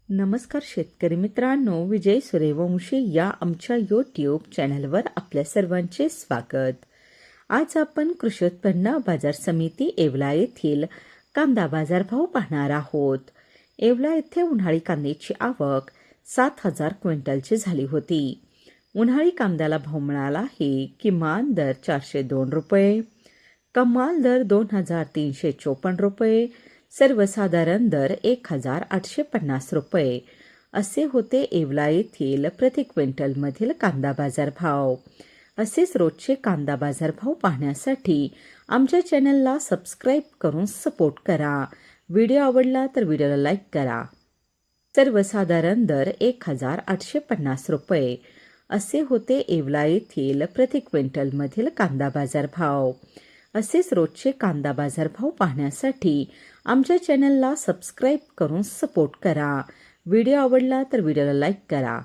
नमस्कार शेतकरी मित्रांनो, विजय सूर्यवंशी या आमच्या यूट्यूब चॅनलवर आपल्या सर्वांचे स्वागत। आज आपण कृषी उत्पन्न बाजार समिती येवला येथील कांदा बाजारभाव पाहणार आहोत। येवला येथे उन्हाळी कांद्याची आवक 7,000 क्विंटलची झाली होती। उन्हाळी कांद्याला भाव मिळाला आहे किमान दर 402 रुपये, कमाल दर 2,354 रुपये, सर्वसाधारण दर 1,850 रुपये असे होते येवला येथील प्रति क्विंटलमधील कांदा बाजार भाव। असेच रोजचे कांदा बाजार भाव पाहण्यासाठी आमच्या चॅनलला सबस्क्राईब करून सपोर्ट करा। व्हिडिओ आवडला तर व्हिडिओला लाईक करा। सर्वसाधारण दर 1,850 रुपये असे होते येवला येथील प्रति क्विंटलमधील कांदा बाजार भाव। असेच रोजचे कांदा बाजार भाव पाहण्यासाठी आमच्या चॅनलला सबस्क्राईब करून सपोर्ट करा। व्हिडिओ आवडला तर व्हिडिओला लाईक करा।